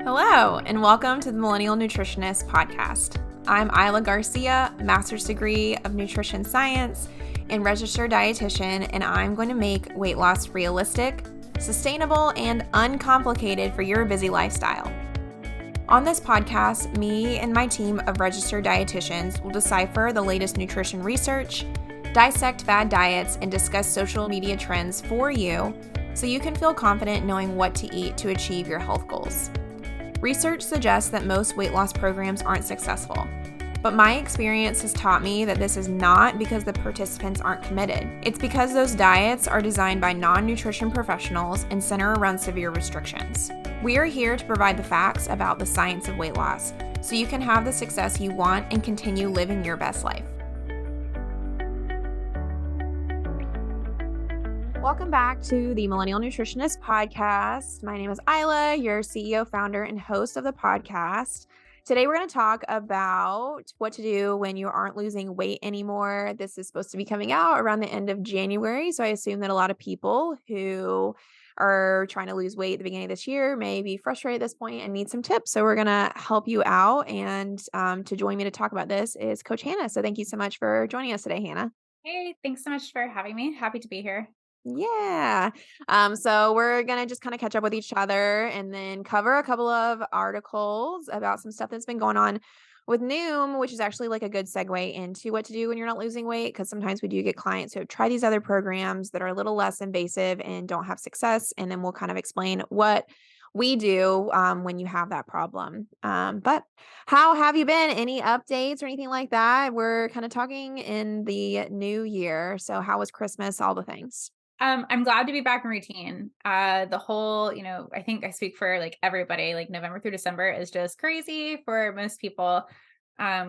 Hello, and welcome to the Millennial Nutritionist Podcast. I'm Isla Garcia, master's degree of nutrition science and registered dietitian, and I'm going to make weight loss realistic, sustainable, and uncomplicated for your busy lifestyle. On this podcast, me and my team of registered dietitians will decipher the latest nutrition research, dissect fad diets, and discuss social media trends for you so you can feel confident knowing what to eat to achieve your health goals. Research suggests that most weight loss programs aren't successful, but my experience has taught me that this is not because the participants aren't committed. It's because those diets are designed by non-nutrition professionals and center around severe restrictions. We are here to provide the facts about the science of weight loss so you can have the success you want and continue living your best life. Welcome back to the Millennial Nutritionist Podcast. My name is Isla, your CEO, founder, and host of the podcast. Today, we're going to talk about what to do when you aren't losing weight anymore. This is supposed to be coming out around the end of January, so I assume that a lot of people who are trying to lose weight at the beginning of this year may be frustrated at this point and need some tips. So we're going to help you out. And to join me to talk about this is Coach Hannah. So thank you so much for joining us today, Hannah. Hey, thanks so much for having me. Happy to be here. Yeah. So we're gonna just kind of catch up with each other and then cover a couple of articles about some stuff that's been going on with Noom, which is actually like a good segue into what to do when you're not losing weight. Because sometimes we do get clients who have tried these other programs that are a little less invasive and don't have success. And then we'll kind of explain what we do when you have that problem. But how have you been? Any updates or anything like that? We're kind of talking in the new year. So how was Christmas? All the things. I'm glad to be back in routine. The whole, I think I speak for like everybody, like November through December is just crazy for most people.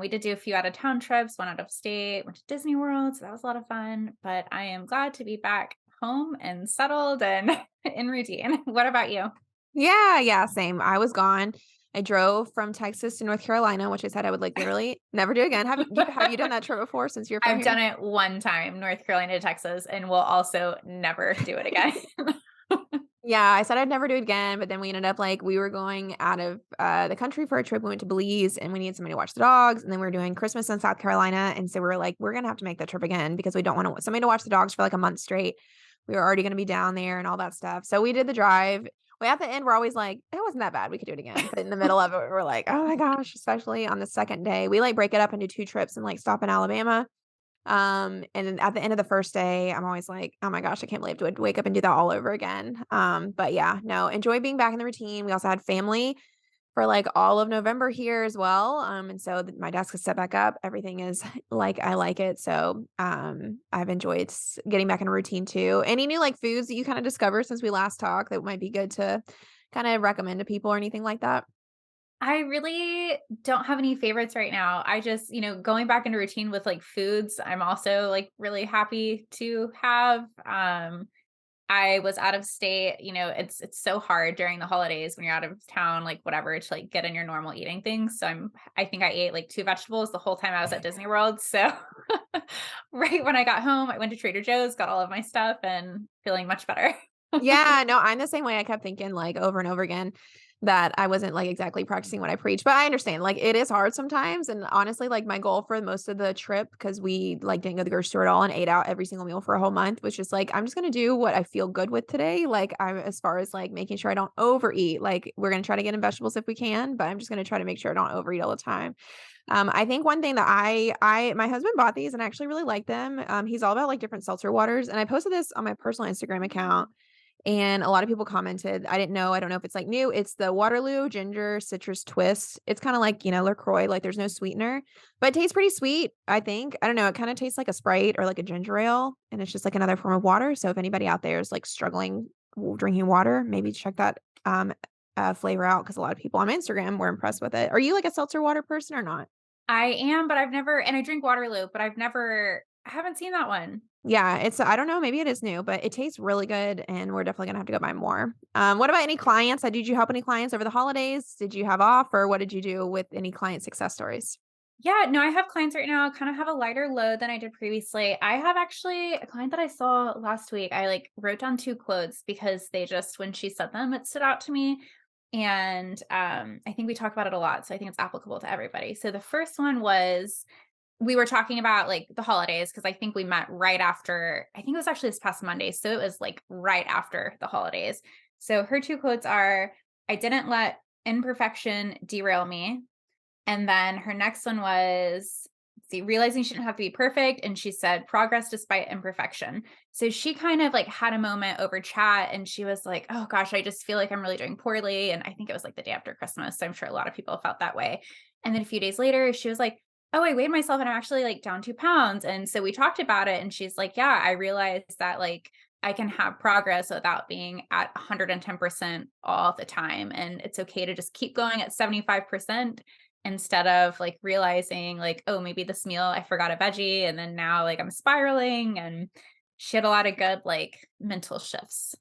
We did do a few out of town trips, one out of state, went to Disney World. So that was a lot of fun, but I am glad to be back home and settled and in routine. What about you? Yeah, same. I was gone. I drove from Texas to North Carolina, which I said I would like literally never do again. Have you done that trip before since you're from I've here? done it one time, North Carolina to Texas, and will also never do it again. Yeah, I said I'd never do it again, but then we ended up like we were going out of the country for a trip. We went to Belize and we needed somebody to watch the dogs. And then we were doing Christmas in South Carolina. And so we were like, we're gonna have to make that trip again because we don't want to somebody to watch the dogs for like a month straight. We were already gonna be down there and all that stuff. So we did the drive. Well, at the end, we're always like, it wasn't that bad. We could do it again. But in the middle of it, we're like, oh my gosh, especially on the second day. We like break it up into two trips and like stop in Alabama. And then at the end of the first day, I'm always like, "Oh my gosh, I can't believe I have to wake up and do that all over again." But yeah, no, enjoy being back in the routine. We also had family for like all of November here as well. And so my desk is set back up. Everything is like I like it. So I've enjoyed getting back in a routine too. Any new like foods that you kind of discovered since we last talked that might be good to kind of recommend to people or anything like that? I really don't have any favorites right now. I just, going back into routine with like foods, I'm also like really happy to have. I was out of state, it's so hard during the holidays when you're out of town, like whatever, to like get in your normal eating things. So I think I ate like two vegetables the whole time I was at Disney World. So right when I got home, I went to Trader Joe's, got all of my stuff and feeling much better. Yeah, no, I'm the same way. I kept thinking like over and over again that I wasn't like exactly practicing what I preach, but I understand like it is hard sometimes. And honestly, like my goal for most of the trip, because we like didn't go to the grocery store at all and ate out every single meal for a whole month, was just like, I'm just gonna do what I feel good with today. Like I'm as far as like making sure I don't overeat. Like we're gonna try to get in vegetables if we can, but I'm just gonna try to make sure I don't overeat all the time. I think one thing that my husband bought these and I actually really like them. He's all about like different seltzer waters, and I posted this on my personal Instagram account and a lot of people commented. I don't know if it's like new. It's the Waterloo Ginger Citrus Twist. It's kind of like, LaCroix, like there's no sweetener, but it tastes pretty sweet, I think. I don't know. It kind of tastes like a Sprite or like a ginger ale, and it's just like another form of water. So if anybody out there is like struggling drinking water, maybe check that flavor out because a lot of people on my Instagram were impressed with it. Are you like a seltzer water person or not? I am, but and I drink Waterloo, but I haven't seen that one. Yeah, I don't know, maybe it is new, but it tastes really good and we're definitely gonna have to go buy more. What about any clients? Did you help any clients over the holidays? Did you have off or what did you do with any client success stories? Yeah, no, I have clients right now, kind of have a lighter load than I did previously. I have actually a client that I saw last week. I like wrote down two quotes because they just, when she said them, it stood out to me. And I think we talk about it a lot. So I think it's applicable to everybody. So the first one was we were talking about like the holidays because I think we met right after, I think it was actually this past Monday. So it was like right after the holidays. So her two quotes are, I didn't let imperfection derail me. And then her next one was, see, realizing she didn't have to be perfect. And she said, progress despite imperfection. So she kind of like had a moment over chat and she was like, oh gosh, I just feel like I'm really doing poorly. And I think it was like the day after Christmas. So I'm sure a lot of people felt that way. And then a few days later, she was like, oh, I weighed myself and I'm actually like down 2 pounds. And so we talked about it. And she's like, yeah, I realized that like I can have progress without being at 110% all the time. And it's okay to just keep going at 75% instead of like realizing like, oh, maybe this meal I forgot a veggie and then now like I'm spiraling, and she had a lot of good like mental shifts.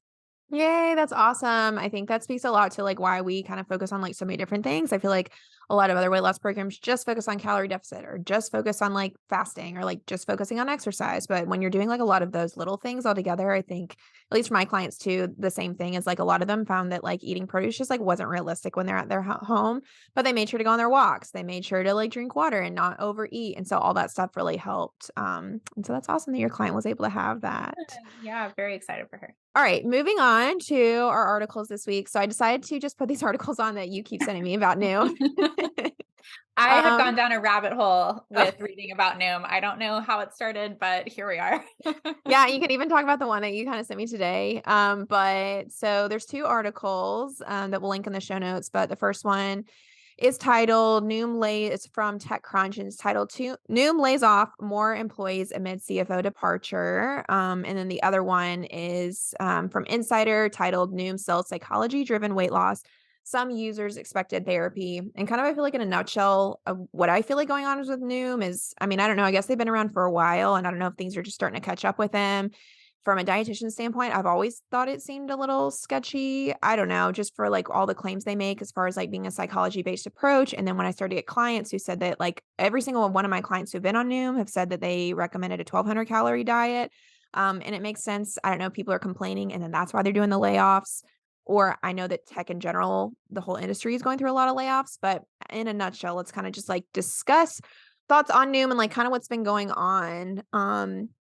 Yay, that's awesome. I think that speaks a lot to like why we kind of focus on like so many different things. I feel like a lot of other weight loss programs just focus on calorie deficit or just focus on like fasting or like just focusing on exercise. But when you're doing like a lot of those little things all together, I think at least for my clients too, the same thing is like a lot of them found that like eating produce just like wasn't realistic when they're at their home, but they made sure to go on their walks. They made sure to like drink water and not overeat. And so all that stuff really helped. And so that's awesome that your client was able to have that. Yeah, very excited for her. All right, moving on to our articles this week. So I decided to just put these articles on that you keep sending me about new. I have gone um, down a rabbit hole oh, with reading about Noom. I don't know how it started, but here we are. yeah, you can even talk about the one that you kind of sent me today. But so there's two articles that we'll link in the show notes. But the first one is titled Noom lay. It's from TechCrunch and it's titled Noom lays off more employees amid CFO departure. And then the other one is from Insider titled Noom sells psychology driven weight loss. Some users expected therapy. And kind of, I feel like in a nutshell, what I feel like going on is with Noom is, I mean, I don't know. I guess they've been around for a while, and I don't know if things are just starting to catch up with them. From a dietitian standpoint, I've always thought it seemed a little sketchy. I don't know, just for like all the claims they make as far as like being a psychology based approach. And then when I started to get clients who said that like every single one of my clients who've been on Noom have said that they recommended a 1,200 calorie diet. And it makes sense. I don't know, people are complaining and then that's why they're doing the layoffs. Or I know that tech in general, the whole industry is going through a lot of layoffs. But in a nutshell, let's kind of just like discuss thoughts on Noom and like kind of what's been going on.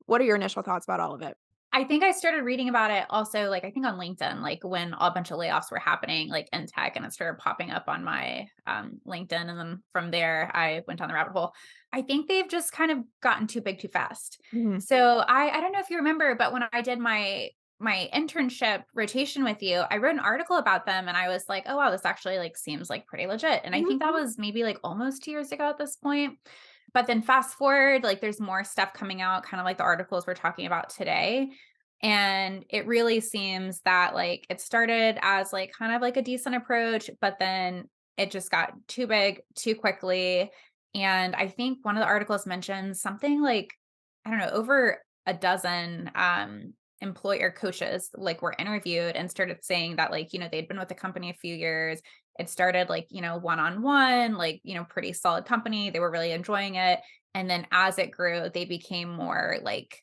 What are your initial thoughts about all of it? I think I started reading about it also, like, I think on LinkedIn, like when a bunch of layoffs were happening, like in tech, and it started popping up on my LinkedIn. And then from there, I went down the rabbit hole. I think they've just kind of gotten too big too fast. Mhm. So I don't know if you remember, but when I did my internship rotation with you, I wrote an article about them and I was like, oh wow, this actually like seems like pretty legit. And I Mhm. think that was maybe like almost 2 years ago at this point. But then fast forward, like there's more stuff coming out, kind of like the articles we're talking about today. And it really seems that like it started as like kind of like a decent approach, but then it just got too big too quickly. And I think one of the articles mentioned something like, I don't know, over a dozen employer coaches like were interviewed and started saying that like, they'd been with the company a few years. It started like, one on one, like, pretty solid company. They were really enjoying it. And then as it grew, they became more like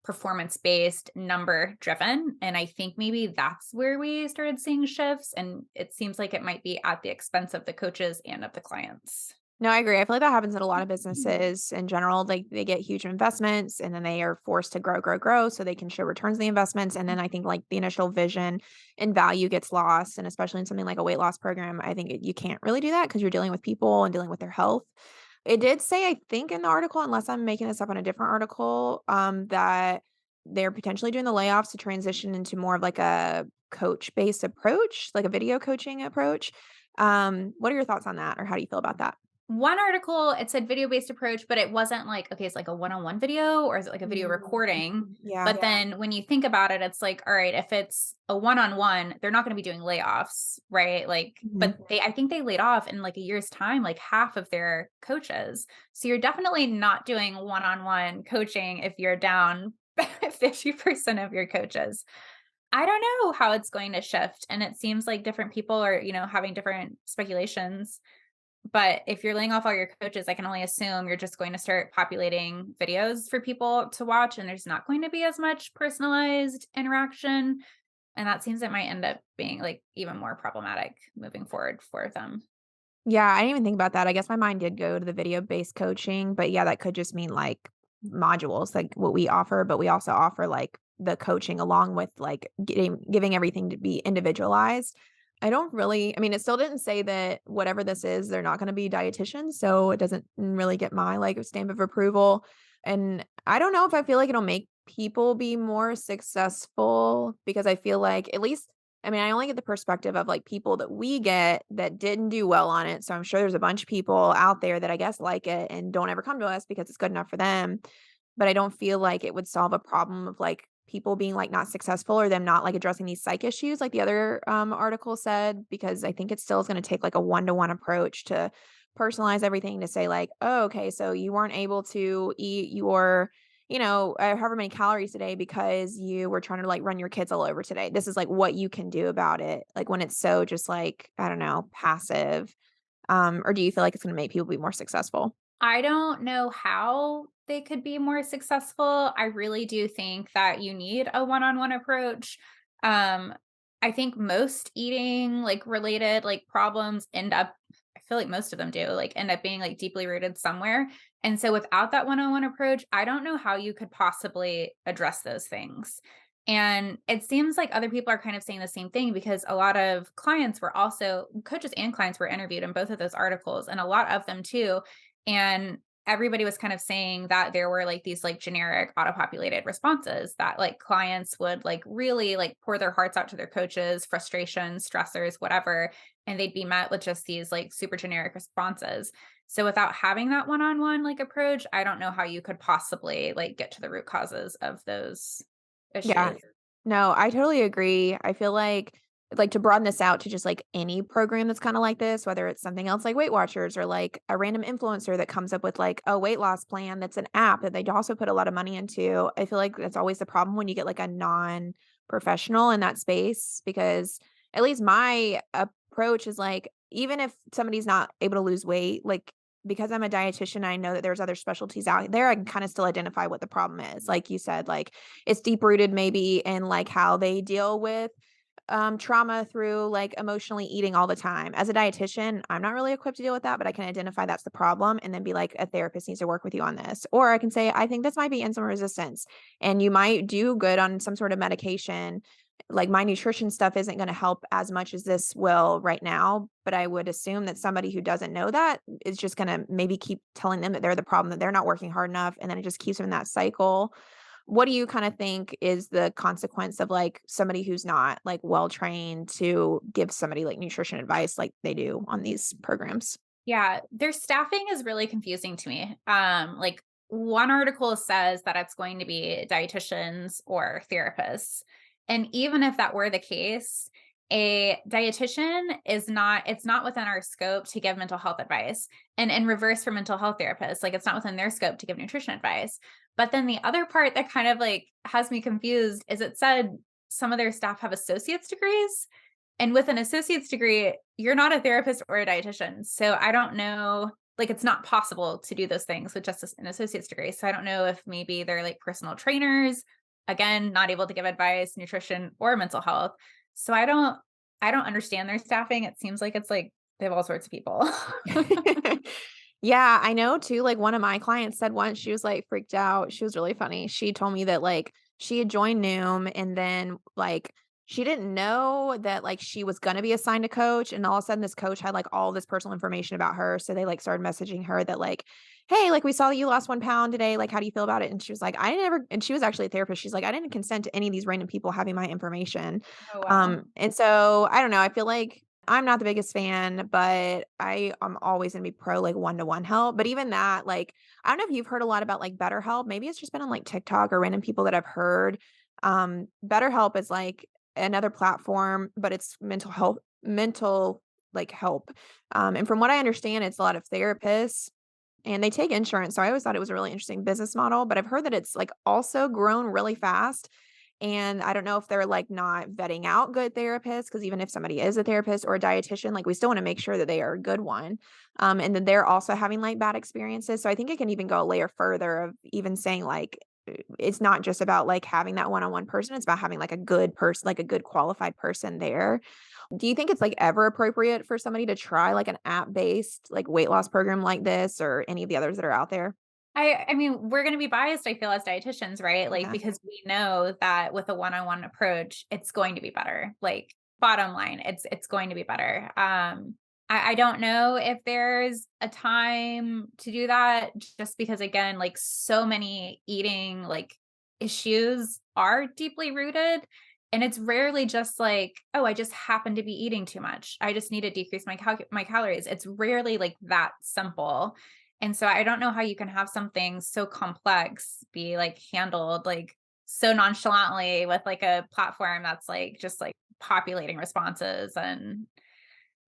performance based, number driven. And I think maybe that's where we started seeing shifts. And it seems like it might be at the expense of the coaches and of the clients. No, I agree. I feel like that happens in a lot of Mhm. businesses in general. Like they get huge investments and then they are forced to grow so they can show returns on the investments. And then I think like the initial vision and value gets lost. And especially in something like a weight loss program, I think you can't really do that because you're dealing with people and dealing with their health. It did say, I think in the article, unless I'm making this up on a different article, that they're potentially doing the layoffs to transition into more of like a coach based approach, like a video coaching approach. What are your thoughts on that or how do you feel about that? One article, it said video based approach, but it wasn't like, okay, it's like a one on one video or is it like a video recording? Yeah. But then when you think about it, it's like, all right, if it's a one on one, they're not going to be doing layoffs, right? Like, Mhm. but I think they laid off in like a year's time, like half of their coaches. So you're definitely not doing one on one coaching if you're down 50% of your coaches. I don't know how it's going to shift. And it seems like different people are, having different speculations. But if you're laying off all your coaches, I can only assume you're just going to start populating videos for people to watch, and there's not going to be as much personalized interaction. And that seems it might end up being, like, even more problematic moving forward for them. Yeah, I didn't even think about that. I guess my mind did go to the video-based coaching, but yeah, that could just mean, like, modules, like what we offer, but we also offer, like, the coaching along with, like, giving everything to be individualized. I don't really I mean, it still didn't say that whatever this is, they're not gonna be dietitians, so it doesn't really get my, like, stamp of approval, and I don't know if I feel like it'll make people be more successful because I feel like at least I mean, I only get the perspective of, like, people that we get that didn't do well on it, so I'm sure there's a bunch of people out there that I guess like it and don't ever come to us because it's good enough for them, but I don't feel like it would solve a problem of, like, people being, like, not successful or them not, like, addressing these psych issues like the other, article said, because I think it still is gonna take, like, a one-to-one approach to personalize everything to say, like, "Oh, okay, so you weren't able to eat your however many calories a day because you were trying to, like, run your kids all over today. This is, like, what you can do about it." Like, when it's so just, like, I don't know, passive, or do you feel like it's gonna make people be more successful? I don't know how they could be more successful. I really do think that you need a one-on-one approach. Um, I think most eating like related like problems end up I feel like most of them do like end up being like deeply rooted somewhere. And so without that one-on-one approach, I don't know how you could possibly address those things. And it seems like other people are kind of saying the same thing because a lot of clients were also coaches and clients were interviewed in both of those articles, and a lot of them too, and everybody was kind of saying that there were like these like generic auto-populated responses that like clients would like really like pour their hearts out to their coaches, frustrations, stressors, whatever, and they'd be met with just these like super generic responses. So without having that one-on-one like approach, I don't know how you could possibly like get to the root causes of those Yeah. issues. No, I totally agree. I feel like, to broaden this out to just, like, any program that's kinda like this, whether it's something else like Weight Watchers or, like, a random influencer that comes up with, like, a weight loss plan that's an app that they also put a lot of money into. I feel like that's always the problem when you get, like, a non-professional in that space because at least my approach is, like, even if somebody's not able to lose weight, like, because I'm a dietitian, I know that there's other specialties out there, I can kinda still identify what the problem is. Like you said, like, it's deep rooted maybe in like how they deal with trauma through like emotionally eating all the time. As a dietitian, I'm not really equipped to deal with that, but I can identify that's the problem and then be like, a therapist needs to work with you on this. Or I can say, I think this might be insulin resistance and you might do good on some sort of medication. Like my nutrition stuff isn't going to help as much as this will right now, but I would assume that somebody who doesn't know that is just going to maybe keep telling them that they're the problem, that they're not working hard enough. And then it just keeps them in that cycle. What do you kinda think is the consequence of, like, somebody who's not, like, well trained to give somebody, like, nutrition advice like they do on these programs? Yeah, their staffing is really confusing to me. Like one article says that it's going to be dietitians or therapists. And even if that were the case, a dietitian is not it's not within our scope to give mental health advice. And in reverse for mental health therapists, like it's not within their scope to give nutrition advice. But then the other part that kind of like has me confused is it said some of their staff have associate's degrees, and with an associate's degree, you're not a therapist or a dietitian. So I don't know, like it's not possible to do those things with just an associate's degree. So I don't know if maybe they're like personal trainers, again, not able to give advice, nutrition or mental health. So I don't understand their staffing. It seems like it's like they have all sorts of people. Yeah, I know too, like, one of my clients said once she was, like, freaked out. She was really funny. She told me that, like, she had joined Noom and then, like, she didn't know that, like, she was gonna be assigned a coach, and all of a sudden this coach had, like, all this personal information about her, so they, like, started messaging her that, like, "Hey, like, we saw that you lost 1 pound today, like, how do you feel about it?" And she was like, "I never" and she was actually a therapist. She's like, "I didn't consent to any of these random people having my information." Oh, wow. And so, I don't know, I feel like I'm not the biggest fan, but I'm always gonna be pro, like, one-to-one help, but even that, like, I don't know if you've heard a lot about, like, BetterHelp, maybe it's just been on, like, TikTok or random people that I've heard. BetterHelp is, like, another platform, but it's like, help. And from what I understand, it's a lot of therapists, and they take insurance, so I always thought it was a really interesting business model, but I've heard that it's, like, also grown really fast, and I don't know if they're, like, not vetting out good therapists, because even if somebody is a therapist or a dietitian, like, we still wanna make sure that they are a good one, and then they're also having, like, bad experiences, so I think it can even go a layer further of even saying, like, it's not just about, like, having that one-on-one person, it's about having, like, a good person, like, a good qualified person there. Do you think it's, like, ever appropriate for somebody to try, like, an app-based, like, weight loss program like this or any of the others that are out there? I mean, we're gonna be biased, I feel, as dietitians, right? Like, Yeah. because we know that with a one-on-one approach, it's going to be better. Like, bottom line, it's going to be better. I don't know if there's a time to do that just because again, like so many eating like issues are deeply rooted. And it's rarely just like, oh, I just happen to be eating too much. I just need to decrease my calories. It's rarely like that simple. And so I don't know how you can have something so complex be like handled like so nonchalantly with like a platform that's like just like populating responses and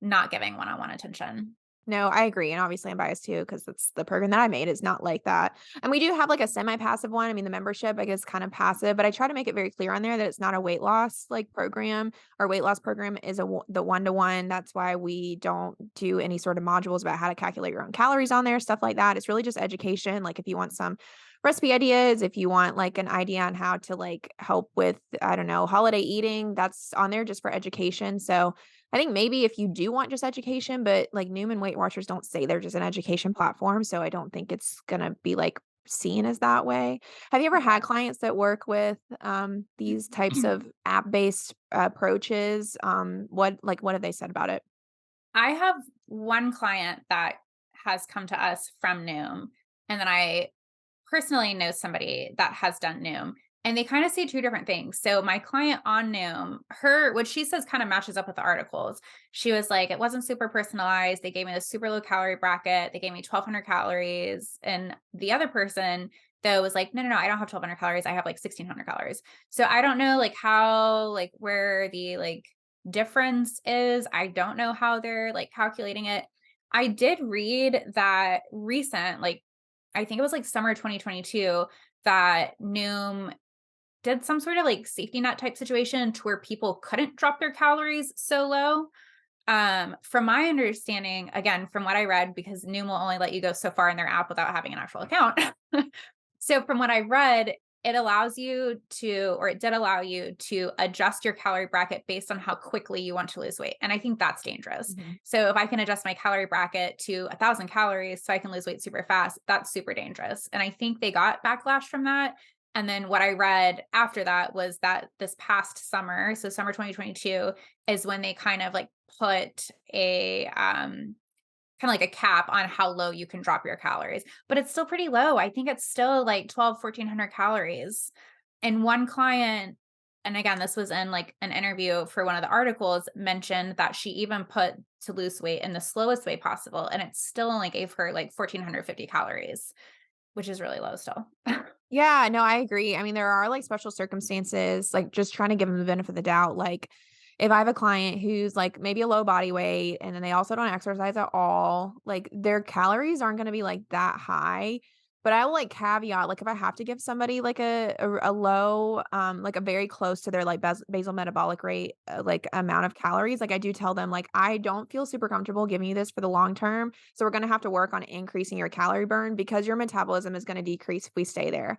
not giving one-on-one attention. No, I agree, and obviously I'm biased too because it's the program that I made is not like that, and we do have, like, a semi-passive one. I mean, the membership, I guess, kind of passive, but I try to make it very clear on there that it's not a weight loss, like, program. Our weight loss program is the one-to-one. That's why we don't do any sort of modules about how to calculate your own calories on there, stuff like that. It's really just education, like, if you want some recipe ideas, if you want, like, an idea on how to, like, help with, I don't know, holiday eating, that's on there just for education. So I think maybe if you do want just education, but like Noom and Weight Watchers don't say they're just an education platform, so I don't think it's gonna be like seen as that way. Have you ever had clients that work with these types Okay. of app-based approaches? What have they said about it? I have one client that has come to us from Noom, and then I personally know somebody that has done Noom, and they kind of say two different things. So my client on Noom, her what she says kind of matches up with the articles. She was like, it wasn't super personalized. They gave me this super low calorie bracket. They gave me 1,200 calories, and the other person though was like, no, no, no, I don't have 1,200 calories. I have like 1,600 calories. So I don't know like how like where the like difference is. I don't know how they're like calculating it. I did read that recent, like I think it was like summer 2022 that Noom did some sort of like safety net type situation to where people couldn't drop their calories so low. From my understanding, again, from what I read, because Noom will only let you go so far in their app without having an actual account. So from what I read, it allows you to, or it did allow you to adjust your calorie bracket based on how quickly you want to lose weight. And I think that's dangerous. Mhm. So if I can adjust my calorie bracket to 1,000 calories so I can lose weight super fast, that's super dangerous. And I think they got backlash from that. And then what I read after that was that this past summer, so summer 2022, is when they kind of like put a kind of like a cap on how low you can drop your calories, but it's still pretty low. I think it's still like 1,200 to 1,400 calories. And one client, and again, this was in like an interview for one of the articles, mentioned that she even put to lose weight in the slowest way possible. And it still only gave her like 1,450 calories, which is really low still. Yeah, no, I agree. I mean, there are like special circumstances, like just trying to give them the benefit of the doubt. Like, if I have a client who's like maybe a low body weight and then they also don't exercise at all, like their calories aren't going to be like that high. But I will like caveat, like if I have to give somebody like a low, like a very close to their like basal metabolic rate, like amount of calories, like I do tell them like I don't feel super comfortable giving you this for the long term. So we're going to have to work on increasing your calorie burn because your metabolism is going to decrease if we stay there.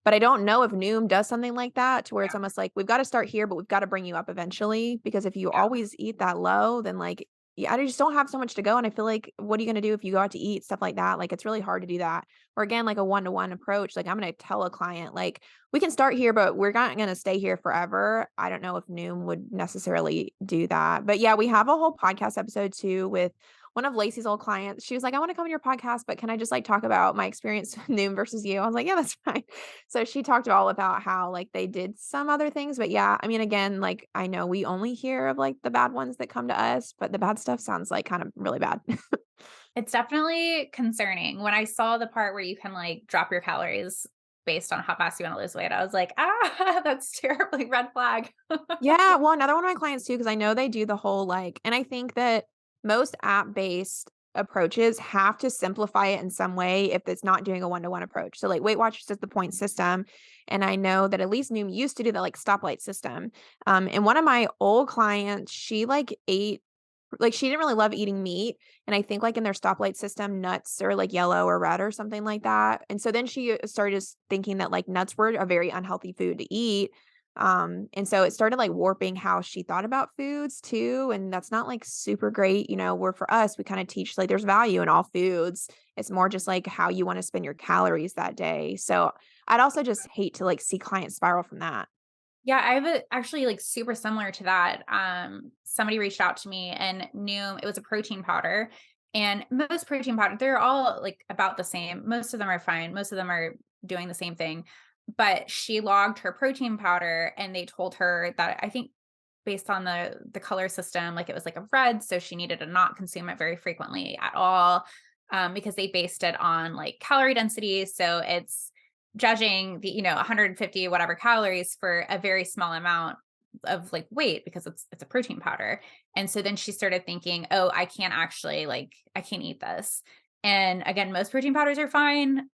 But I don't know if Noom does something like that to where it's Yeah. almost like we've got to start here, but we've got to bring you up eventually. Because if you Yeah. always eat that low, then like, yeah, I just don't have so much to go. And I feel like, what are you going to do if you go out to eat, stuff like that? Like, it's really hard to do that. Or again, like a one-to-one approach. Like, I'm going to tell a client, like, we can start here, but we're not going to stay here forever. I don't know if Noom would necessarily do that. But yeah, we have a whole podcast episode too with one of Lacey's old clients. She was like, I want to come on your podcast, but can I just like talk about my experience with Noom versus you? I was like, yeah, that's fine. So she talked all about how like they did some other things, but yeah, I mean, again, like I know we only hear of like the bad ones that come to us, but the bad stuff sounds like kind of really bad. It's definitely concerning. When I saw the part where you can like drop your calories based on how fast you want to lose weight, I was like, ah, that's terribly red flag. Yeah, well, another one of my clients too, because I know they do the whole like, and I think that most app-based approaches have to simplify it in some way if it's not doing a one-to-one approach. So like Weight Watchers does the point system, and I know that at least Noom used to do the like stoplight system. And one of my old clients, she like ate like, she didn't really love eating meat, and I think, like, in their stoplight system, nuts are, like, yellow or red or something like that, and so then she started just thinking that, like, nuts were a very unhealthy food to eat, and so it started, like, warping how she thought about foods too, and that's not, like, super great, where for us, we kinda teach, like, there's value in all foods. It's more just, like, how you wanna spend your calories that day, so I'd also just hate to, like, see clients spiral from that. Yeah, I have actually like super similar to that. Somebody reached out to me and knew it was a protein powder. And most protein powder, they're all like about the same. Most of them are fine. Most of them are doing the same thing. But she logged her protein powder and they told her that I think based on the color system, like it was like a red, so she needed to not consume it very frequently at all. Because they based it on like calorie density. So it's judging the 150 whatever calories for a very small amount of like weight because it's a protein powder. And so then she started thinking, oh, I can't actually, like, I can't eat this. And again, most protein powders are fine.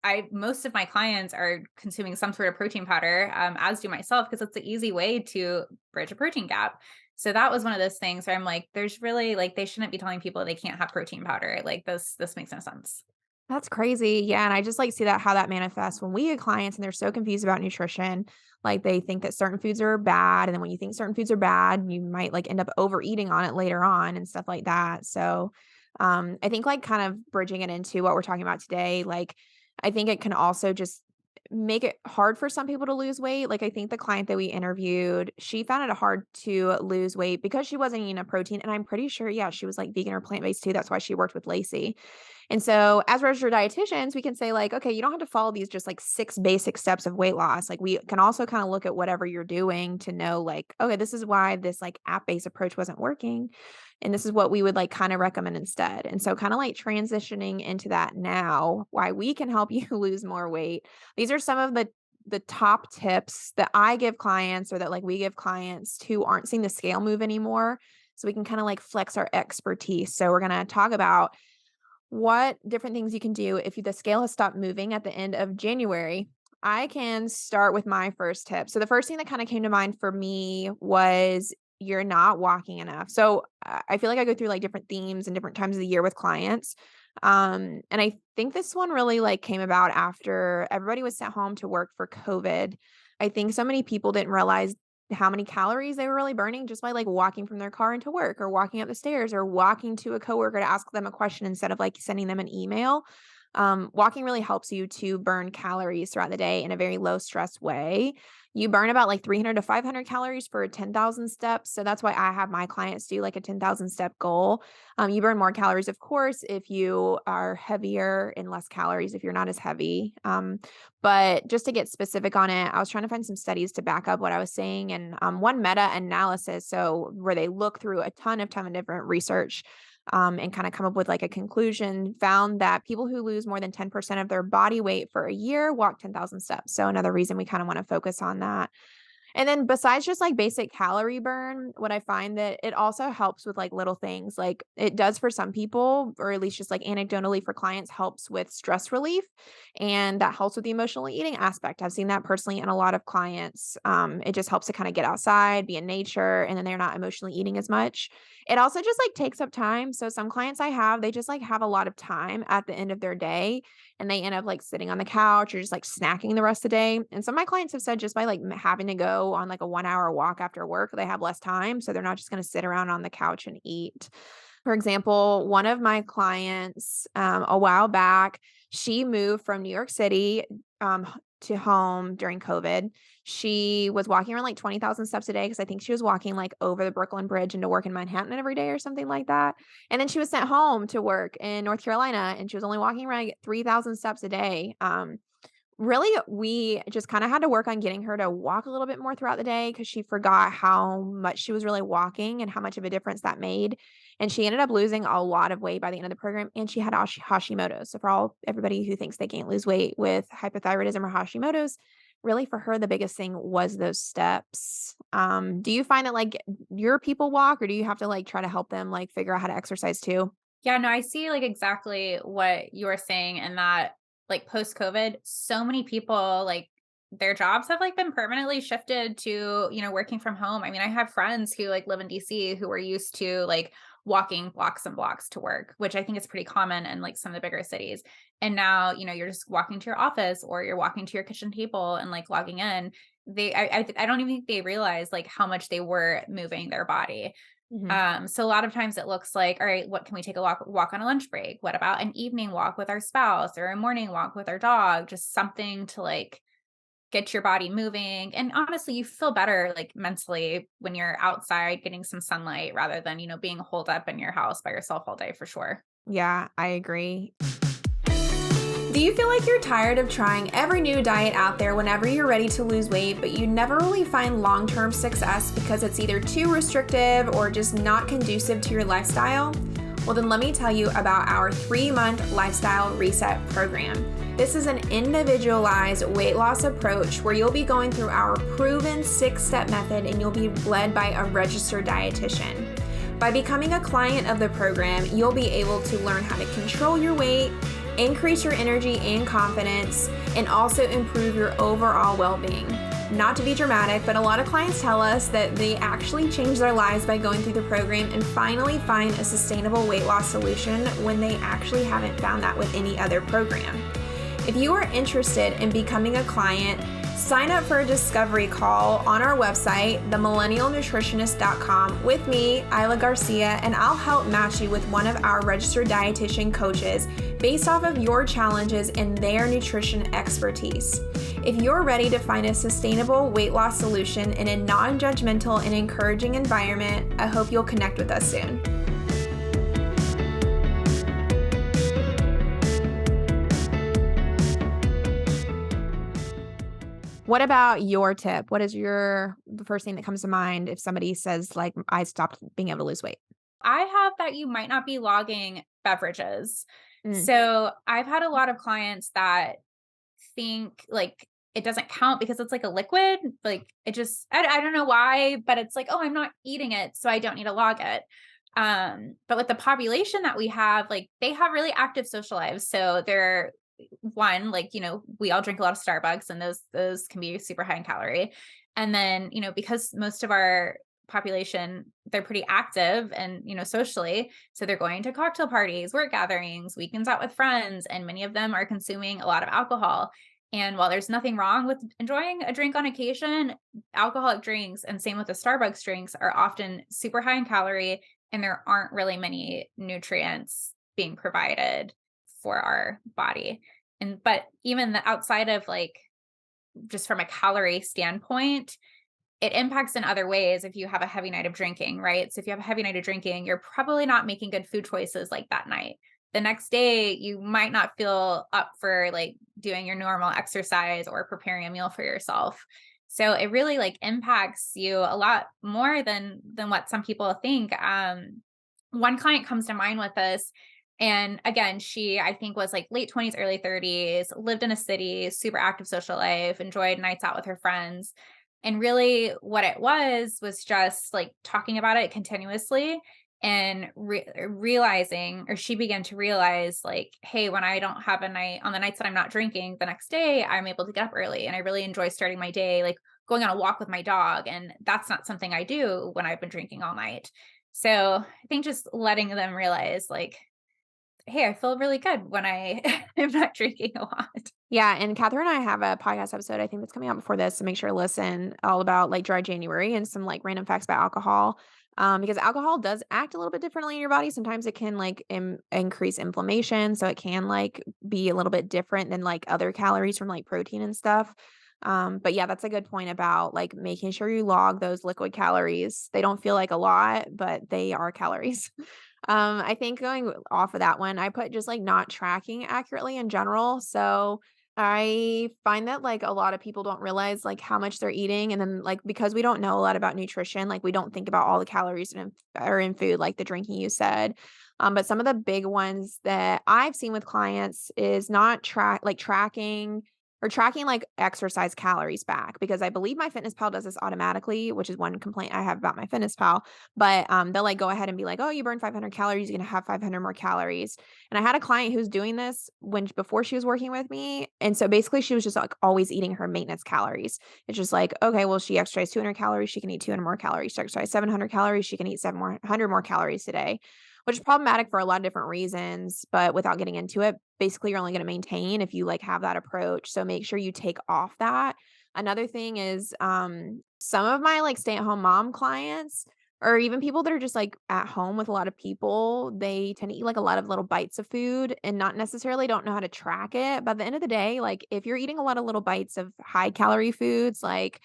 I Most of my clients are consuming some sort of protein powder, as do myself, because it's the easy way to bridge a protein gap. So that was one of those things where I'm like, there's really, like, they shouldn't be telling people they can't have protein powder. Like, this makes no sense. That's crazy. Yeah, and I just, like, see that how that manifests when we get clients and they're so confused about nutrition, like, they think that certain foods are bad, and then when you think certain foods are bad, you might, like, end up overeating on it later on and stuff like that. So, I think, like, kind of bridging it into what we're talking about today, like, I think it can also just make it hard for some people to lose weight. Like, I think the client that we interviewed, she found it hard to lose weight because she wasn't eating a protein, and I'm pretty sure, yeah, she was, like, vegan or plant-based too. That's why she worked with Lacey. And so as registered dietitians, we can say like, okay, you don't have to follow these just like 6 basic steps of weight loss. Like we can also kind of look at whatever you're doing to know like, okay, this is why this like app-based approach wasn't working. And this is what we would like kind of recommend instead. And so kind of like transitioning into that now, why we can help you lose more weight. These are some of the top tips that I give clients or that like we give clients who aren't seeing the scale move anymore. So we can kind of like flex our expertise. So we're going to talk about what different things you can do if the scale has stopped moving at the end of January. I can start with my first tip. So the first thing that kind of came to mind for me was you're not walking enough. So I feel like I go through like different themes and different times of the year with clients. And I think this one really like came about after everybody was sent home to work for COVID. I think so many people didn't realize how many calories they were really burning just by like walking from their car into work or walking up the stairs or walking to a coworker to ask them a question instead of like sending them an email. Walking really helps you to burn calories throughout the day in a very low stress way. You burn about like 300 to 500 calories for 10,000 steps. So that's why I have my clients do like a 10,000 step goal. You burn more calories, of course, if you are heavier and less calories if you're not as heavy. But just to get specific on it, I was trying to find some studies to back up what I was saying. And one meta analysis, so where they look through a ton of different research and kind of come up with like a conclusion, found that people who lose more than 10% of their body weight for a year walk 10,000 steps. So another reason we kind of want to focus on that. And then besides just like basic calorie burn, what I find that it also helps with like little things. Like it does for some people, or at least just like anecdotally for clients, helps with stress relief. And that helps with the emotional eating aspect. I've seen that personally in a lot of clients. It just helps to kind of get outside, be in nature, and then they're not emotionally eating as much. It also just like takes up time. So some clients I have, they just like have a lot of time at the end of their day and they end up like sitting on the couch or just like snacking the rest of the day. And some of my clients have said just by like having to go on like a 1 hour walk after work, they have less time. So they're not just going to sit around on the couch and eat. For example, one of my clients a while back, she moved from New York City to home during COVID. She was walking around like 20,000 steps a day because I think she was walking like over the Brooklyn Bridge into work in Manhattan every day or something like that. And then she was sent home to work in North Carolina and she was only walking around like 3,000 steps a day. Really, we just kinda had to work on getting her to walk a little bit more throughout the day because she forgot how much she was really walking and how much of a difference that made, and she ended up losing a lot of weight by the end of the program, and she had Hashimoto's. So for everybody who thinks they can't lose weight with hypothyroidism or Hashimoto's, really for her, the biggest thing was those steps. Do you find that, like, your people walk, or do you have to, like, try to help them, like, figure out how to exercise too? Yeah, no, I see like exactly what you were saying and that like post COVID, so many people like their jobs have like been permanently shifted to, working from home. I mean, I have friends who like live in DC who were used to like walking blocks and blocks to work, which I think is pretty common in like some of the bigger cities. And now, you're just walking to your office or you're walking to your kitchen table and like logging in. I don't even think they realize like how much they were moving their body. Mhm. So a lot of times it looks like, all right, what can we take a walk on a lunch break? What about an evening walk with our spouse or a morning walk with our dog? Just something to like get your body moving. And honestly, you feel better like mentally when you're outside getting some sunlight rather than, being holed up in your house by yourself all day for sure. Yeah, I agree. Do you feel like you're tired of trying every new diet out there whenever you're ready to lose weight, but you never really find long-term success because it's either too restrictive or just not conducive to your lifestyle? Well, then let me tell you about our 3-month lifestyle reset program. This is an individualized weight loss approach where you'll be going through our proven 6-step method and you'll be led by a registered dietitian. By becoming a client of the program, you'll be able to learn how to control your weight, increase your energy and confidence, and also improve your overall well-being. Not to be dramatic, but a lot of clients tell us that they actually change their lives by going through the program and finally find a sustainable weight loss solution when they actually haven't found that with any other program. If you are interested in becoming a client, sign up for a discovery call on our website, themillennialnutritionist.com, with me, Isla Garcia, and I'll help match you with one of our registered dietitian coaches based off of your challenges and their nutrition expertise. If you're ready to find a sustainable weight loss solution in a non-judgmental and encouraging environment, I hope you'll connect with us soon. What about your tip? What is the first thing that comes to mind if somebody says like, I stopped being able to lose weight? I have that you might not be logging beverages. Mm. So I've had a lot of clients that think like it doesn't count because it's like a liquid. Like it just, I don't know why, but it's like, oh, I'm not eating it, so I don't need to log it. But with the population that we have, like they have really active social lives. So they're one, like, we all drink a lot of Starbucks and those can be super high in calorie. And then, because most of our population, they're pretty active and, socially. So they're going to cocktail parties, work gatherings, weekends out with friends, and many of them are consuming a lot of alcohol. And while there's nothing wrong with enjoying a drink on occasion, alcoholic drinks and same with the Starbucks drinks are often super high in calorie and there aren't really many nutrients being provided for our body. But even the outside of like just from a calorie standpoint, it impacts in other ways if you have a heavy night of drinking, right? So if you have a heavy night of drinking, you're probably not making good food choices like that night. The next day, you might not feel up for like doing your normal exercise or preparing a meal for yourself. So it really like impacts you a lot more than what some people think. One client comes to mind with this. And again, she, I think, was like late 20s, early 30s, lived in a city, super active social life, enjoyed nights out with her friends. And really, what it was just like talking about it continuously and realizing, or she began to realize, like, hey, when I don't have a night on the nights that I'm not drinking, the next day I'm able to get up early. And I really enjoy starting my day, like going on a walk with my dog. And that's not something I do when I've been drinking all night. So I think just letting them realize, like, hey, I feel really good when I am not drinking a lot. Yeah, and Catherine and I have a podcast episode, I think that's coming out before this, so make sure to listen, all about, like, dry January and some, like, random facts about alcohol, because alcohol does act a little bit differently in your body. Sometimes it can, like, increase inflammation, so it can, like, be a little bit different than, like, other calories from, like, protein and stuff. But yeah, that's a good point about, like, making sure you log those liquid calories. They don't feel like a lot, but they are calories. I think going off of that one, I put just, like, not tracking accurately in general, so I find that, like, a lot of people don't realize, like, how much they're eating, and then, like, because we don't know a lot about nutrition, like, we don't think about all the calories are in food, like the drinking you said. But some of the big ones that I've seen with clients is not tracking or tracking like exercise calories back because I believe my Fitness Pal does this automatically, which is one complaint I have about my Fitness Pal. But they'll like go ahead and be like, "Oh, you burned 500 calories, you're gonna have 500 more calories." And I had a client who's doing this when before she was working with me, and so basically she was just like always eating her maintenance calories. It's just like, okay, well, she exercised 200 calories, she can eat 200 more calories. She exercised 700 calories, she can eat 700 more calories today, which is problematic for a lot of different reasons. But without getting into it, basically, you're only going to maintain if you like have that approach. So make sure you take off that. Another thing is, some of my like stay at home mom clients, or even people that are just like at home with a lot of people, they tend to eat like a lot of little bites of food and not necessarily don't know how to track it. But at the end of the day, like if you're eating a lot of little bites of high calorie foods, like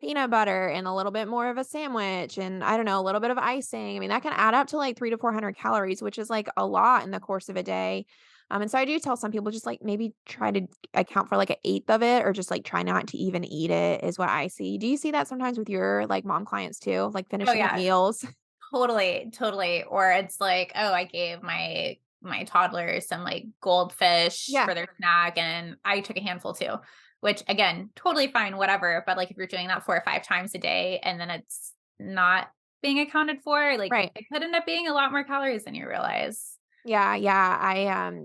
peanut butter and a little bit more of a sandwich and I don't know, a little bit of icing. I mean, that can add up to like 3 to 400 calories, which is like a lot in the course of a day. And so I do tell some people just like maybe try to account for like an eighth of it or just like try not to even eat it is what I see. Do you see that sometimes with your like mom clients too? Like Oh, finishing up yeah. meals? Totally, totally. Or it's like, oh, I gave my toddler some like goldfish Yeah, for their snack and I took a handful too, which again, totally fine, whatever. But like if you're doing that 4 or 5 times a day and then it's not being accounted for, like right. it could end up being a lot more calories than you realize. Yeah, yeah. I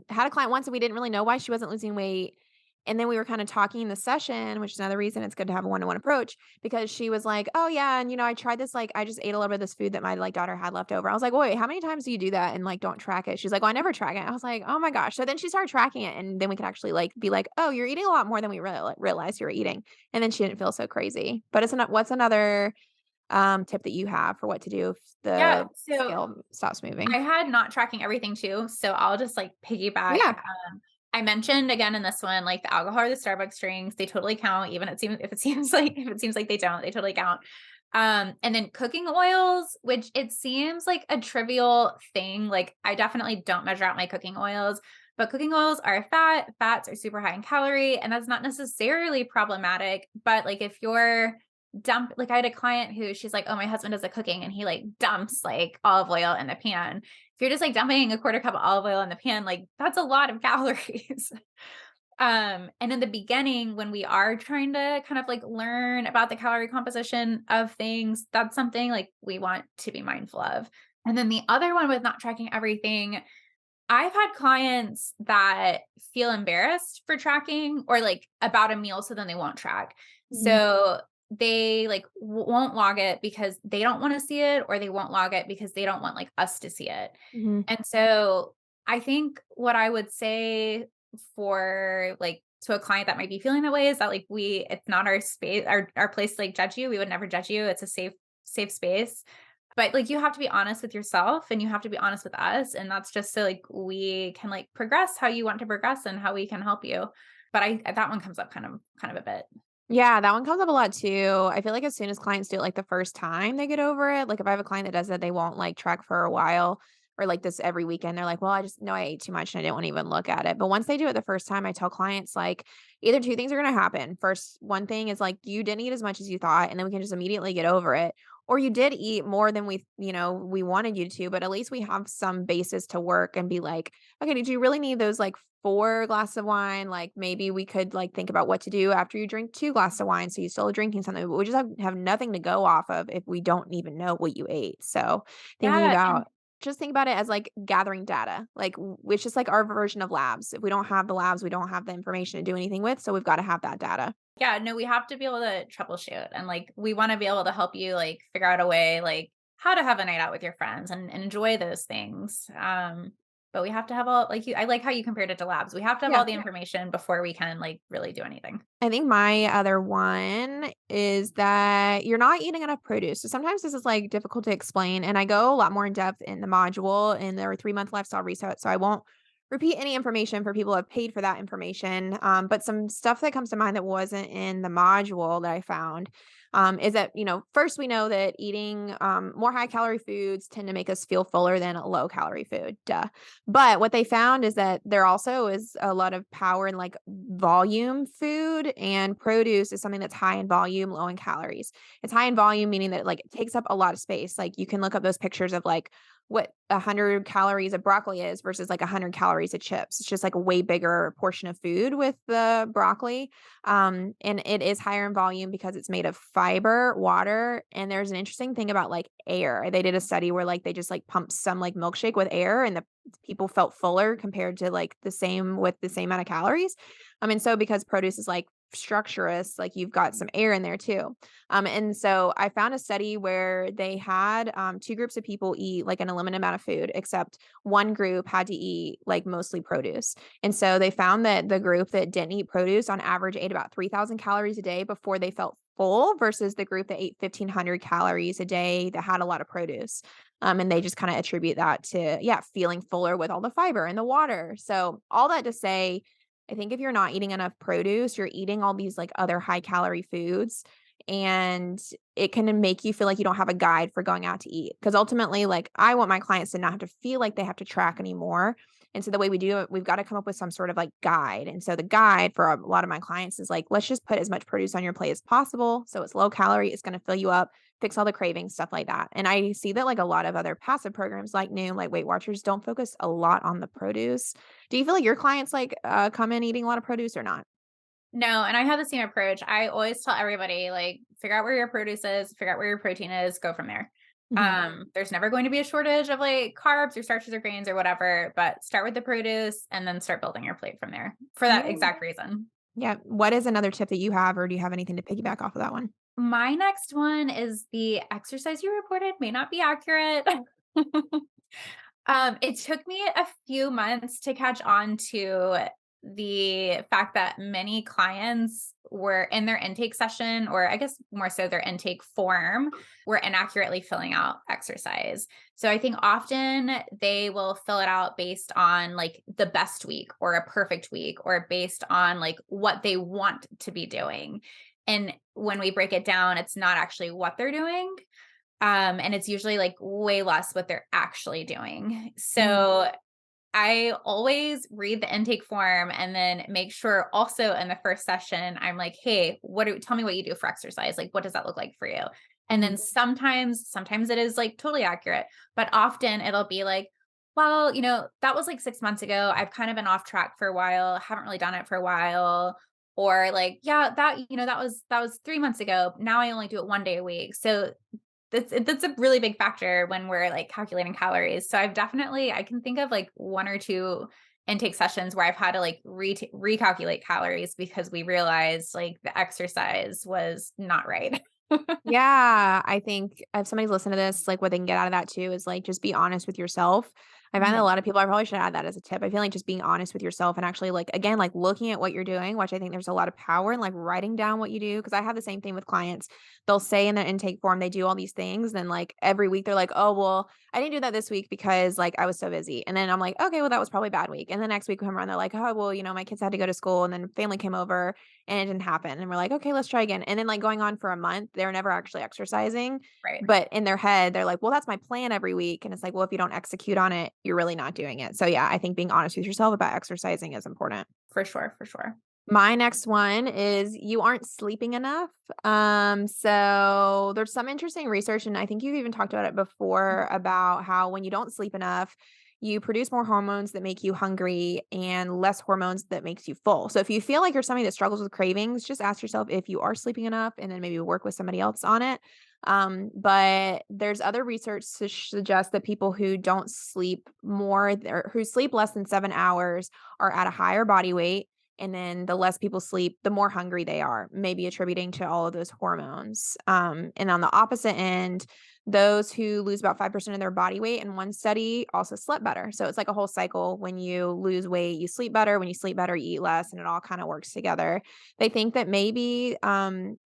had a client once and we didn't really know why she wasn't losing weight. And then we were kind of talking in the session, which is another reason it's good to have a one-to-one approach because she was like, "Oh yeah, and I tried this like I just ate a little bit of this food that my like daughter had left over." I was like, "Wait, how many times do you do that and like don't track it?" She's like, "Oh, I never track it." I was like, "Oh my gosh." So then she started tracking it and then we could actually like be like, "Oh, you're eating a lot more than we realized you were eating." And then she didn't feel so crazy. But what's another tip that you have for what to do if Yeah. the So scale stops moving? I had not tracking everything too. So I'll just like piggyback. Yeah. I mentioned again in this one, like the alcohol or the Starbucks drinks, they totally count. Even it seems if it seems like if it seems like they don't, they totally count. And then cooking oils, which it seems like a trivial thing. Like I definitely don't measure out my cooking oils, but cooking oils are fat. Fats are super high in calorie, and that's not necessarily problematic. But like if you're like I had a client who she's like, oh, my husband does the cooking and he like dumps like olive oil in the pan. If you're just like dumping a quarter cup of olive oil in the pan, like that's a lot of calories. And in the beginning, when we are trying to kind of like learn about the calorie composition of things, that's something like we want to be mindful of. And then the other one with not tracking everything, I've had clients that feel embarrassed for tracking or like about a meal, so then they won't track. Mhm, So they like won't log it because they don't want to see it, or they won't log it because they don't want like us to see it. mhm. And so I think what I would say for like to a client that might be feeling that way is that like it's not our space, our place to like judge you. We would never judge you. It's a safe space. But like you have to be honest with yourself and you have to be honest with us. And that's just so like we can like progress how you want to progress and how we can help you. But I that one comes up kind of a bit. Yeah, that one comes up a lot too. I feel like as soon as clients do it like the first time they get over it, like if I have a client that does that, they won't like track for a while or like this every weekend. They're like, well, I just know I ate too much and I didn't want to even look at it. But once they do it the first time, I tell clients like either two things are going to happen. First, one thing is like you didn't eat as much as you thought, and then we can just immediately get over it. Or you did eat more than we wanted you to, but at least we have some basis to work and be like, okay, did you really need those like 4 glasses of wine? Like maybe we could like think about what to do after you drink 2 glasses of wine so you still are drinking something, but we just have nothing to go off of if we don't even know what you ate. So thinking Yeah. about just think about it as like gathering data, like which is like our version of labs. If we don't have the labs, we don't have the information to do anything with. So we've got to have that data. Yeah, no, we have to be able to troubleshoot and like we want to be able to help you like figure out a way like how to have a night out with your friends and enjoy those things. But we have to have all like I like how you compared it to labs. We have to have Yeah. all the information before we can like really do anything. I think my other one is that you're not eating enough produce. So sometimes this is like difficult to explain. And I go a lot more in depth in the module in their 3-month lifestyle reset. So I won't repeat any information for people who have paid for that information. But some stuff that comes to mind that wasn't in the module that I found is that, first we know that eating more high calorie foods tend to make us feel fuller than a low calorie food. Duh. But what they found is that there also is a lot of power in like volume food, and produce is something that's high in volume, low in calories. It's high in volume, meaning that like it takes up a lot of space. Like you can look up those pictures of like what 100 calories of broccoli is versus like 100 calories of chips. It's just like a way bigger portion of food with the broccoli. And it is higher in volume because it's made of fiber, water, and there's an interesting thing about like air. They did a study where like they just like pumped some like milkshake with air and the people felt fuller compared to like the same with the same amount of calories. And so because produce is like structurous, like you've got some air in there too. And so I found a study where they had two groups of people eat like an limited amount of food, except one group had to eat like mostly produce. And so they found that the group that didn't eat produce on average ate about 3,000 calories a day before they felt full versus the group that ate 1,500 calories a day that had a lot of produce. And they just kind of attribute that to, yeah, feeling fuller with all the fiber and the water. So, all that to say, I think if you're not eating enough produce, you're eating all these like other high calorie foods and it can make you feel like you don't have a guide for going out to eat. Because ultimately, like I want my clients to not have to feel like they have to track anymore. And so the way we do it, we've got to come up with some sort of like guide. And so the guide for a lot of my clients is like, let's just put as much produce on your plate as possible. So it's low calorie, it's going to fill you up, fix all the cravings, stuff like that. And I see that like a lot of other passive programs like Noom, like Weight Watchers don't focus a lot on the produce. Do you feel like your clients like come in eating a lot of produce or not? No, and I have the same approach. I always tell everybody, like, figure out where your produce is, figure out where your protein is, go from there. Mhm. There's never going to be a shortage of like carbs or starches or grains or whatever, but start with the produce and then start building your plate from there for that Yeah. exact reason. Yeah. What is another tip that you have, or do you have anything to piggyback off of that one? My next one is the exercise you reported may not be accurate. It took me a few months to catch on to the fact that many clients were in their intake session, or I guess more so their intake form, were inaccurately filling out exercise. So I think often they will fill it out based on like the best week or a perfect week or based on like what they want to be doing. And when we break it down, it's not actually what they're doing. And it's usually like way less what they're actually doing. Mhm. So I always read the intake form and then make sure also in the first session, I'm like, hey, tell me what you do for exercise? Like, what does that look like for you? And Mhm. then sometimes it is like totally accurate, but often it'll be like, well, that was like 6 months ago. I've kind of been off track for a while, haven't really done it for a while. Or like, yeah, that was 3 months ago. Now I only do it one day a week. So that's a really big factor when we're, like, calculating calories. So I can think of, like, 1 or 2 intake sessions where I've had to, like, recalculate calories because we realized, like, the exercise was not right. Yeah, I think if somebody's listening to this, like what they can get out of that too is like just be honest with yourself. I find that a Mhm. lot of people, I probably should add that as a tip. I feel like just being honest with yourself and actually like again, like looking at what you're doing, which I think there's a lot of power in like writing down what you do. Cause I have the same thing with clients. They'll say in their intake form they do all these things. Then like every week they're like, oh well, I didn't do that this week because like I was so busy. And then I'm like, okay, well, that was probably a bad week. And the next week we come around, they're like, oh well, my kids had to go to school and then family came over and it didn't happen. And we're like, okay, let's try again. And then like going on for a month, they're never actually exercising. Right. But in their head, they're like, well, that's my plan every week. And it's like, well, if you don't execute on it, you're really not doing it. So yeah, I think being honest with yourself about exercising is important. For sure, for sure. My next one is you aren't sleeping enough. So there's some interesting research, and I think you've even talked about it before about how when you don't sleep enough, you produce more hormones that make you hungry and less hormones that makes you full. So if you feel like you're somebody that struggles with cravings, just ask yourself if you are sleeping enough and then maybe work with somebody else on it. But there's other research to suggest that people who don't sleep more or who sleep less than 7 hours are at a higher body weight, and then the less people sleep, the more hungry they are, maybe attributing to all of those hormones. And on the opposite end, those who lose about 5% of their body weight in one study also slept better. So it's like a whole cycle. When you lose weight, you sleep better. When you sleep better, you eat less, and it all kind of works together. They think that maybe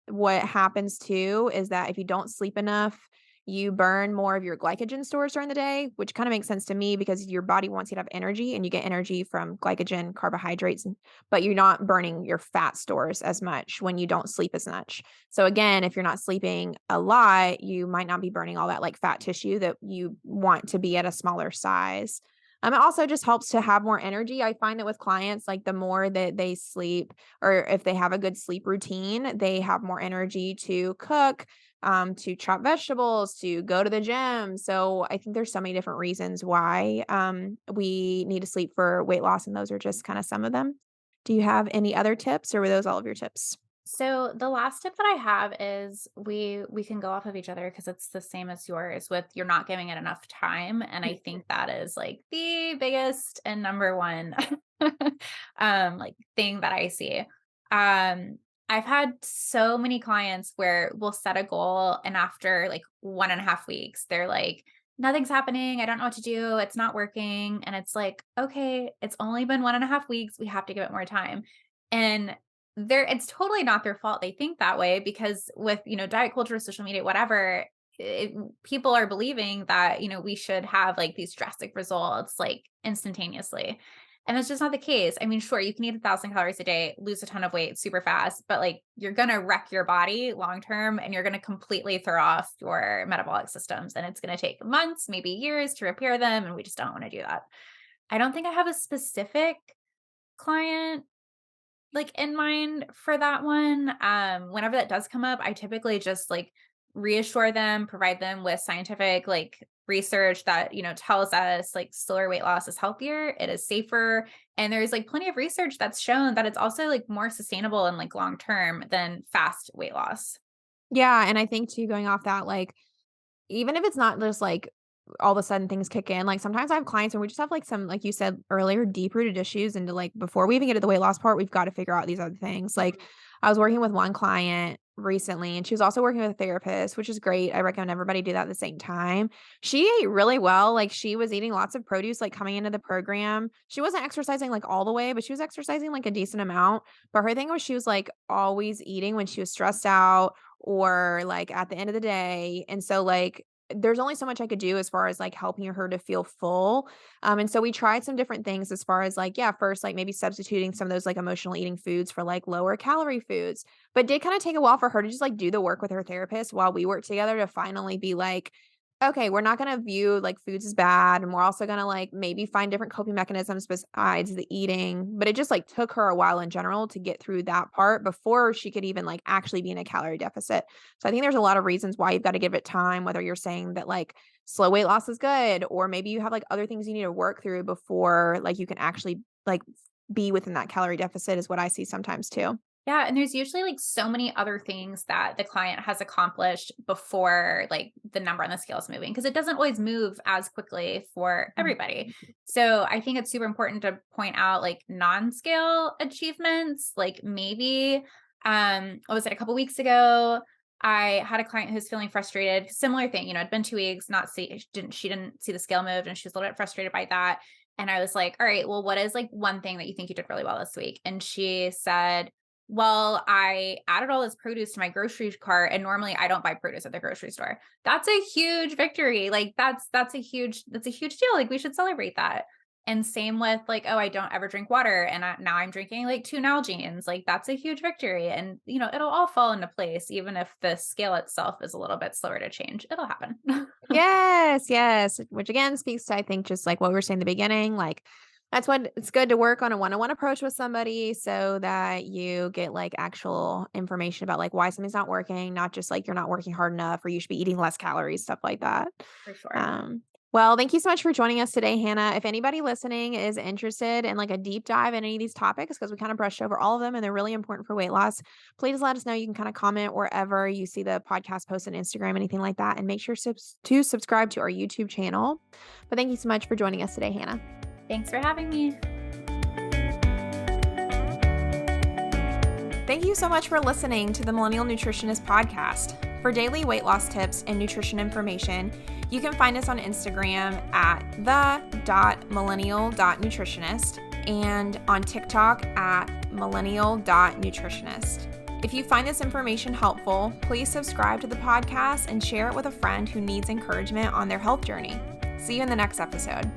what happens too is that if you don't sleep enough, you burn more of your glycogen stores during the day, which kind of makes sense to me because your body wants you to have energy and you get energy from glycogen, carbohydrates, but you're not burning your fat stores as much when you don't sleep as much. So again, if you're not sleeping a lot, you might not be burning all that like fat tissue that you want to be at a smaller size. It also just helps to have more energy. I find that with clients, like the more that they sleep or if they have a good sleep routine, they have more energy to cook, to chop vegetables, to go to the gym. So I think there's so many different reasons why we need to sleep for weight loss, and those are just kind of some of them. Do you have any other tips, or were those all of your tips? So the last tip that I have is we can go off of each other because it's the same as yours with you're not giving it enough time. And I think that is like the biggest and number one like thing that I see. I've had so many clients where we'll set a goal and after like 1.5 weeks, they're like, nothing's happening. I don't know what to do. It's not working. And it's like, okay, it's only been 1.5 weeks. We have to give it more time. And it's totally not their fault they think that way because with, diet culture, social media, whatever, it, people are believing that, we should have like these drastic results like instantaneously. And that's just not the case. I mean, sure, you can eat 1,000 calories a day, lose a ton of weight super fast, but like you're going to wreck your body long term and you're going to completely throw off your metabolic systems. And it's going to take months, maybe years to repair them. And we just don't want to do that. I don't think I have a specific client like in mind for that one. Whenever that does come up, I typically just like reassure them, provide them with scientific like research that, tells us like slower weight loss is healthier, it is safer, and there's like plenty of research that's shown that it's also like more sustainable and like long term than fast weight loss. Yeah, and I think too, going off that, like, even if it's not just like all of a sudden things kick in, like sometimes I have clients and we just have like some, like you said earlier, deep rooted issues into like before we even get to the weight loss part, we've got to figure out these other things. Like I was working with one client recently and she was also working with a therapist, which is great. I recommend everybody do that at the same time. She ate really well. Like she was eating lots of produce, like coming into the program. She wasn't exercising like all the way, but she was exercising like a decent amount. But her thing was she was like always eating when she was stressed out or like at the end of the day. And so like there's only so much I could do as far as like helping her to feel full. And so we tried some different things as far as like, yeah, first, like maybe substituting some of those like emotional eating foods for like lower calorie foods, but did kind of take a while for her to just like do the work with her therapist while we worked together to finally be like, okay, we're not going to view like foods as bad. And we're also going to like maybe find different coping mechanisms besides the eating. But it just like took her a while in general to get through that part before she could even like actually be in a calorie deficit. So I think there's a lot of reasons why you've got to give it time, whether you're saying that like slow weight loss is good, or maybe you have like other things you need to work through before like you can actually like be within that calorie deficit is what I see sometimes too. Yeah, and there's usually like so many other things that the client has accomplished before like the number on the scale is moving because it doesn't always move as quickly for everybody. So I think it's super important to point out like non-scale achievements. Like maybe what was it, a couple weeks ago, I had a client who's feeling frustrated, similar thing, it'd been 2 weeks, not see she didn't see the scale move and she was a little bit frustrated by that. And I was like, all right, well, what is like one thing that you think you did really well this week? And she said, well, I added all this produce to my grocery cart and normally I don't buy produce at the grocery store. That's a huge victory. Like that's a huge deal. Like we should celebrate that. And same with like, oh, I don't ever drink water and now I'm drinking like 2 Nalgene's. Like that's a huge victory. And it'll all fall into place even if the scale itself is a little bit slower to change. It'll happen. Yes, yes, which again speaks to I think just like what we were saying in the beginning, like that's what it's good to work on a one-on-one approach with somebody so that you get like actual information about like why something's not working, not just like you're not working hard enough or you should be eating less calories, stuff like that. For sure. Um, well, thank you so much for joining us today, Hannah. If anybody listening is interested in like a deep dive in any of these topics, because we kind of brushed over all of them and they're really important for weight loss, please let us know. You can kind of comment wherever you see the podcast post on Instagram, anything like that, and make sure to subscribe to our YouTube channel. But thank you so much for joining us today, Hannah. Thanks for having me. Thank you so much for listening to the Millennial Nutritionist Podcast. For daily weight loss tips and nutrition information, you can find us on Instagram at the.millennial.nutritionist and on TikTok at millennial.nutritionist. If you find this information helpful, please subscribe to the podcast and share it with a friend who needs encouragement on their health journey. See you in the next episode.